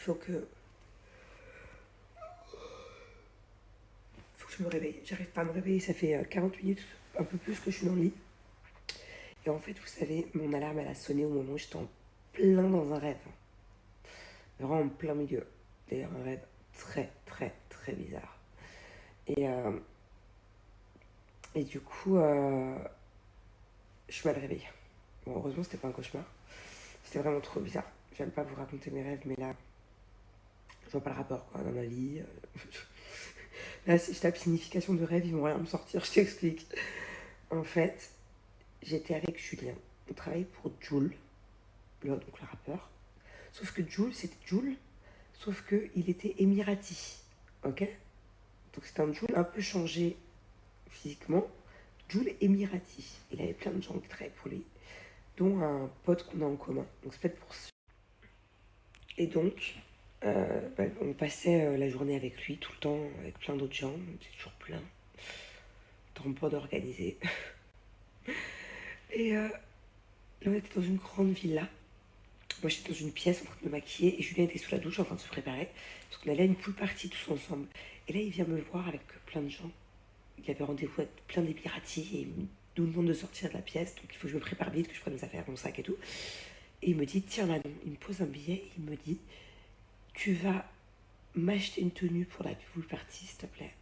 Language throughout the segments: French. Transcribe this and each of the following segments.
faut que je me réveille. J'arrive pas à me réveiller, ça fait 40 minutes, un peu plus que je suis dans le lit. Et en fait, vous savez, mon alarme, elle a sonné au moment où j'étais en plein dans un rêve. Vraiment en plein milieu. D'ailleurs, un rêve très, très, très bizarre. Et du coup, je suis mal réveillée. Bon, heureusement, c'était pas un cauchemar. C'était vraiment trop bizarre. J'aime pas vous raconter mes rêves, mais là, je vois pas le rapport, quoi, dans ma vie. Là, si je tape signification de rêve, ils vont rien me sortir, je t'explique. En fait, j'étais avec Julien. On travaillait pour Jul, donc le rappeur. Sauf que Jul, c'était Jul, sauf qu'il était émirati. Ok? Donc c'était un Jul un peu changé physiquement. Jul émirati. Il avait plein de gens qui travaillaient pour lui, dont un pote qu'on a en commun. Donc c'est peut-être pour ça. Et donc, on passait la journée avec lui tout le temps, avec plein d'autres gens. C'est toujours plein. Tant pas d'organiser. Et là, on était dans une grande villa. Moi, j'étais dans une pièce en train de me maquiller et Julien était sous la douche en train de se préparer. Parce qu'on allait à une pool party tous ensemble. Et là, il vient me voir avec plein de gens. Il avait rendez-vous avec plein d'émiratis et il nous demande de sortir de la pièce. Donc, il faut que je me prépare vite, que je prenne mes affaires, mon sac et tout. Et il me dit, tiens Manon, il me pose un billet et il me dit, tu vas m'acheter une tenue pour la pool party, s'il te plaît.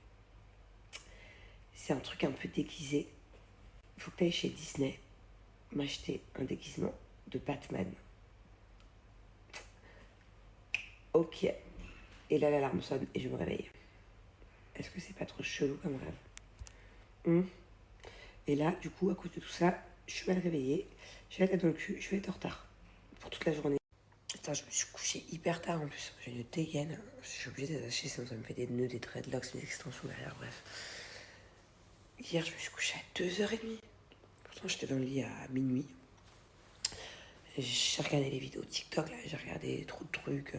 C'est un truc un peu déguisé. Il faut que tu ailles chez Disney m'acheter un déguisement de Batman. Ok. Et là, l'alarme sonne et je me réveille. Est-ce que c'est pas trop chelou comme rêve? Et là, du coup, à cause de tout ça, je suis mal réveillée. J'ai la tête dans le cul, je vais être en retard pour toute la journée. Putain, je me suis couchée hyper tard en plus. J'ai une dégaine. Je suis obligée d'attacher, sinon ça me fait des nœuds, des dreadlocks, des extensions derrière, bref. Hier, je me suis couchée à 2h30. Pourtant, j'étais dans le lit à minuit. J'ai regardé les vidéos TikTok, là, j'ai regardé trop de trucs.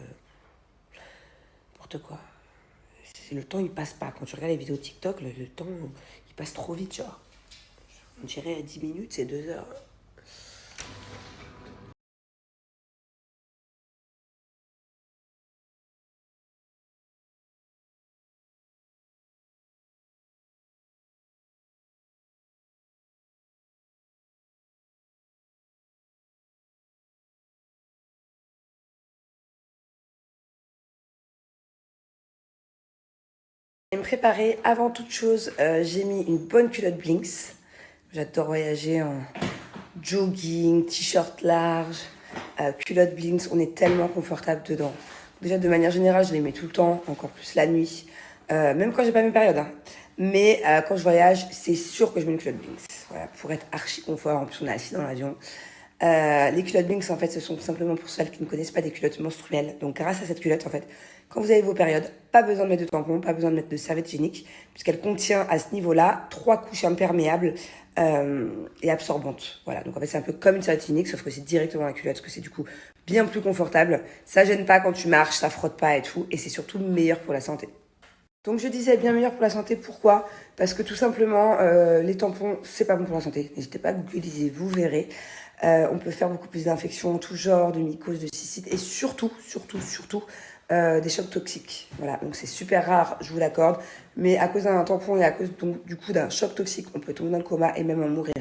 N'importe quoi. Le temps, il passe pas. Quand tu regardes les vidéos TikTok, le temps, il passe trop vite, genre. On dirait à 10 minutes, c'est 2 heures. Je vais me préparer. Avant toute chose, j'ai mis une bonne culotte Blinks. J'adore voyager en jogging, t-shirt large, culotte Blinks. On est tellement confortable dedans. Déjà, de manière générale, je les mets tout le temps, encore plus la nuit. Même quand j'ai pas mes périodes. Hein. Mais quand je voyage, c'est sûr que je mets une culotte Blinks. Voilà, pour être archi confort. En plus, on est assis dans l'avion. Les culottes Blinks, en fait, ce sont simplement pour celles qui ne connaissent pas des culottes menstruelles. Donc, grâce à cette culotte, en fait, quand vous avez vos périodes, pas besoin de mettre de tampon, pas besoin de mettre de serviette hygiénique, puisqu'elle contient à ce niveau-là 3 couches imperméables et absorbantes. Voilà, donc en fait, c'est un peu comme une serviette hygiénique, sauf que c'est directement la culotte, parce que c'est du coup bien plus confortable. Ça gêne pas quand tu marches, ça frotte pas et tout, et c'est surtout meilleur pour la santé. Donc je disais bien meilleur pour la santé, pourquoi? Parce que tout simplement, les tampons, c'est pas bon pour la santé. N'hésitez pas à googliser, vous verrez. On peut faire beaucoup plus d'infections, tout genre, de mycoses, de cystite, et surtout, des chocs toxiques. Voilà, donc c'est super rare, je vous l'accorde, mais à cause d'un tampon et à cause donc, du coup d'un choc toxique, on peut tomber dans le coma et même en mourir.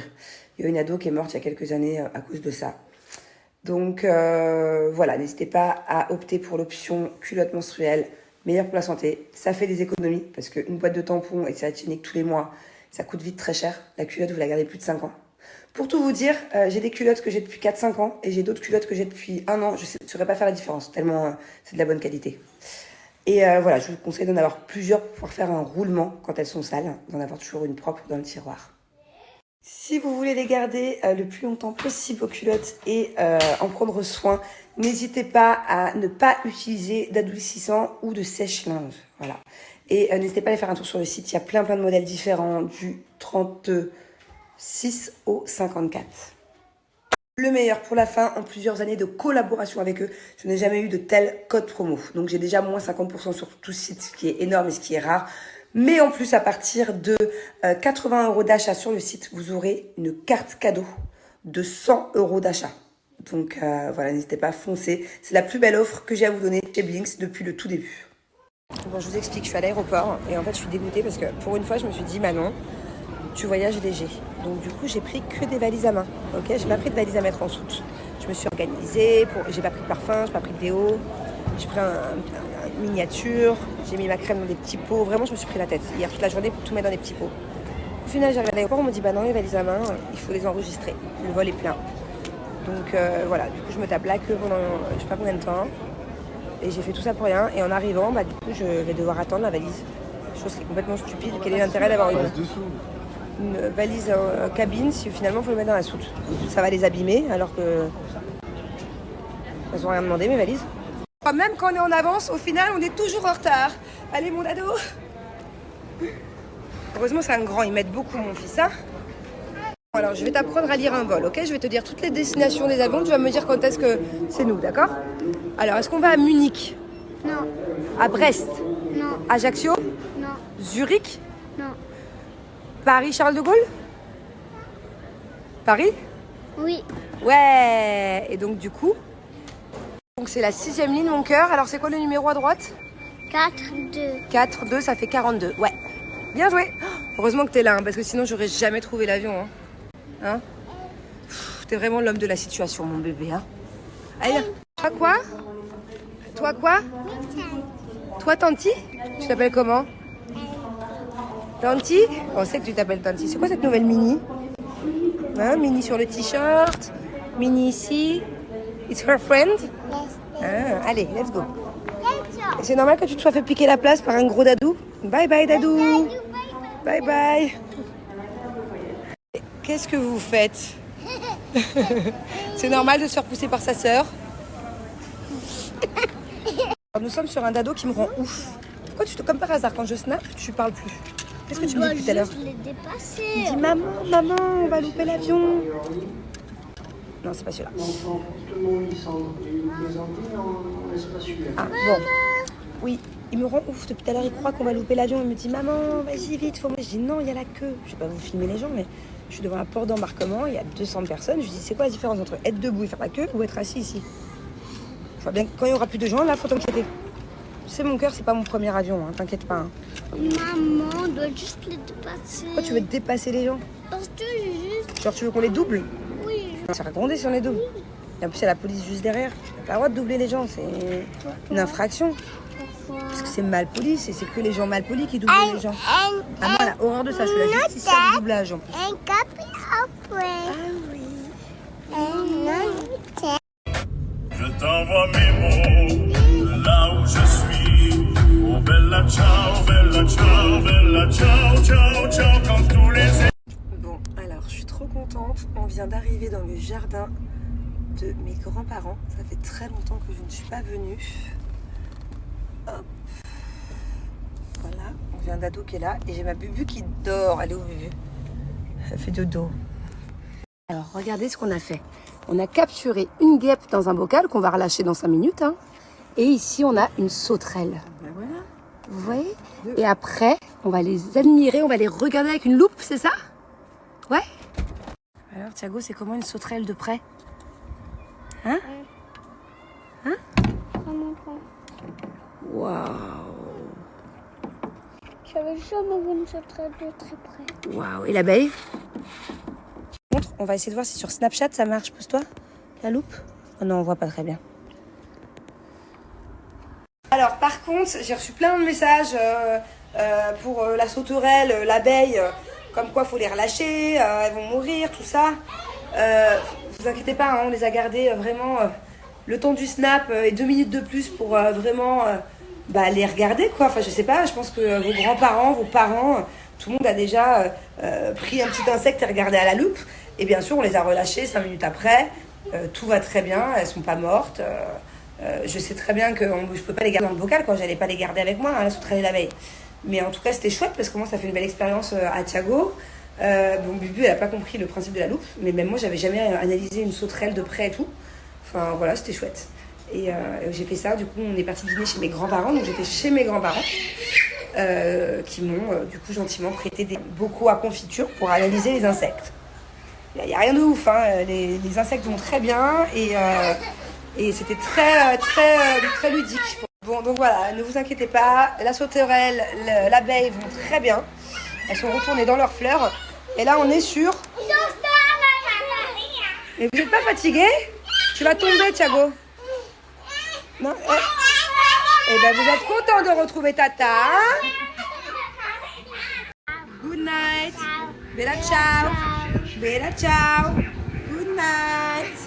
Il y a une ado qui est morte il y a quelques années à cause de ça. Donc voilà, n'hésitez pas à opter pour l'option culotte menstruelle, meilleure pour la santé. Ça fait des économies, parce qu'une boîte de tampons et de serviette hygiénique tous les mois, ça coûte vite très cher. La culotte, vous la gardez plus de 5 ans. Pour tout vous dire, j'ai des culottes que j'ai depuis 4-5 ans et j'ai d'autres culottes que j'ai depuis 1 an. Je ne saurais pas faire la différence, tellement c'est de la bonne qualité. Et voilà, je vous conseille d'en avoir plusieurs pour pouvoir faire un roulement quand elles sont sales, d'en avoir toujours une propre dans le tiroir. Si vous voulez les garder le plus longtemps possible vos culottes et en prendre soin, n'hésitez pas à ne pas utiliser d'adoucissant ou de sèche-linge. Voilà. Et n'hésitez pas à aller faire un tour sur le site, il y a plein de modèles différents du 36 au 54. Le meilleur pour la fin, en plusieurs années de collaboration avec eux, je n'ai jamais eu de tel code promo. Donc j'ai déjà moins 50% sur tout site, ce qui est énorme et ce qui est rare. Mais en plus, à partir de 80 € d'achat sur le site, vous aurez une carte cadeau de 100 € d'achat. Donc voilà, n'hésitez pas à foncer. C'est la plus belle offre que j'ai à vous donner chez Blinks depuis le tout début. Bon, je vous explique, je suis à l'aéroport et en fait je suis dégoûtée parce que pour une fois je me suis dit Manon, tu voyages léger. Donc du coup j'ai pris que des valises à main. Ok, j'ai pas pris de valises à mettre en soute. Je me suis organisée, j'ai pas pris de parfum, j'ai pas pris de déo, j'ai pris une miniature, j'ai mis ma crème dans des petits pots. Vraiment je me suis pris la tête hier toute la journée pour tout mettre dans des petits pots. Au final j'arrive à l'aéroport, on me dit bah non les valises à main, il faut les enregistrer. Le vol est plein. Donc voilà, du coup je me tape la queue pendant je sais pas combien de temps. Et j'ai fait tout ça pour rien. Et en arrivant, bah, du coup, je vais devoir attendre la valise. Chose qui est complètement stupide. Quel est l'intérêt d'avoir une valise en cabine si finalement il faut le mettre dans la soute? Ça va les abîmer alors que... Elles n'ont rien demandé, mes valises. Même quand on est en avance, au final, on est toujours en retard. Allez, mon ado. Heureusement, c'est un grand. Ils m'aident beaucoup, mon fils. Hein. Alors, je vais t'apprendre à lire un vol, ok? Je vais te dire toutes les destinations des avions. Tu vas me dire quand est-ce que c'est nous, d'accord? Alors, est-ce qu'on va à Munich? Non. À Brest? Non. Ajaccio? Non. Zurich? Non. Paris Charles de Gaulle? Paris? Oui. Ouais. Et donc du coup, c'est la 6e ligne mon cœur. Alors c'est quoi le numéro à droite? 4, 2. 4, 2, ça fait 42. Ouais. Bien joué. Heureusement que t'es là, hein, parce que sinon j'aurais jamais trouvé l'avion. Hein, t'es vraiment l'homme de la situation, mon bébé. Hein. Allez, toi quoi? Toi quoi? Toi Tanti? Tu t'appelles comment? Tanti? On sait que tu t'appelles Tanti. C'est quoi cette nouvelle mini? Hein, mini sur le t-shirt. Mini ici. It's her friend? Ah, allez, let's go. C'est normal que tu te sois fait piquer la place par un gros dadou? Bye bye dadou. Bye bye. Qu'est-ce que vous faites? C'est normal de se faire pousser par sa sœur. Nous sommes sur un dado qui me rend ouf. Pourquoi comme par hasard, quand je snap, tu parles plus? Qu'est-ce que tu me dis depuis tout à l'heure? Je l'ai dépassé. Il dit maman, maman, on va louper l'avion. Non, c'est pas celui-là. Ah, bon. Oui, il me rend ouf. Depuis tout à l'heure, il croit qu'on va louper l'avion. Il me dit maman, vas-y vite, faut... Je dis non, il y a la queue. Je vais pas vous filmer les gens, mais je suis devant un port d'embarquement. Il y a 200 personnes. Je lui dis c'est quoi la différence entre être debout et faire la queue ou être assis ici? Je vois bien que quand il y aura plus de gens, là, faut t'inquiéter. Tu sais, mon cœur, c'est pas mon premier avion, hein, t'inquiète pas. Hein. Maman, on doit juste les dépasser. Pourquoi tu veux dépasser les gens? Parce que juste... Genre, tu veux qu'on les double? Oui. Ça va gronder si on les double. Et en plus, il y a la police juste derrière. T'as pas le droit de doubler les gens, c'est une infraction. Pourquoi? Parce que c'est mal poli, c'est que les gens mal polis qui doublent les gens. Ah, moi, la horreur de ça, je suis la justicière du doublage en plus. Un copie après. Ah oui. Je t'envoie mes mots de là où je suis. Oh bella ciao, ciao, ciao, comme tous les... Bon, alors, je suis trop contente. On vient d'arriver dans le jardin de mes grands-parents. Ça fait très longtemps que je ne suis pas venue. Hop. Voilà, j'ai un dado qui est là et j'ai ma Bubu qui dort. Elle est où, Bubu? Elle fait dodo. Alors, regardez ce qu'on a fait. On a capturé une guêpe dans un bocal qu'on va relâcher dans 5 minutes. Hein. Et ici, on a une sauterelle. Ben voilà. Vous voyez? Et après, on va les admirer, on va les regarder avec une loupe, c'est ça? Ouais. Alors, Thiago, c'est comment une sauterelle de près? Hein? Hein? Waouh! J'avais jamais vu une sauterelle de très près. Waouh! Et l'abeille? On va essayer de voir si sur Snapchat ça marche. Pousse-toi, la loupe. Oh non, on voit pas très bien. Alors, par contre, j'ai reçu plein de messages pour la sauterelle, l'abeille, comme quoi faut les relâcher, elles vont mourir, tout ça. Vous inquiétez pas, hein, on les a gardées vraiment le temps du snap et 2 minutes de plus pour vraiment les regarder, quoi. Enfin, je sais pas, je pense que vos grands-parents, vos parents, tout le monde a déjà pris un petit insecte et regardé à la loupe. Et bien sûr, on les a relâchées 5 minutes après. Tout va très bien, elles sont pas mortes. Je sais très bien que je peux pas les garder dans le bocal, quoi. J'allais pas les garder avec moi, hein, la sauterelle et l'abeille. Mais en tout cas, c'était chouette parce que moi, ça fait une belle expérience à Thiago. Bon, Bubu, elle a pas compris le principe de la loupe. Mais même moi, j'avais jamais analysé une sauterelle de près et tout. Enfin, voilà, c'était chouette. Et j'ai fait ça, du coup, on est parti dîner chez mes grands-parents. Donc, j'étais chez mes grands-parents. Qui m'ont, du coup, gentiment prêté des bocaux à confiture pour analyser les insectes. Il n'y a rien de ouf, hein. Les insectes vont très bien et c'était très ludique. Bon, donc voilà, ne vous inquiétez pas, la sauterelle, l'abeille vont très bien. Elles sont retournées dans leurs fleurs. Et là, on est sur... Mais vous n'êtes pas fatigué? Tu vas tomber, Thiago. Non Eh ben, vous êtes content de retrouver Tata, hein? Good night. Bella ciao. Bella ciao. Good night.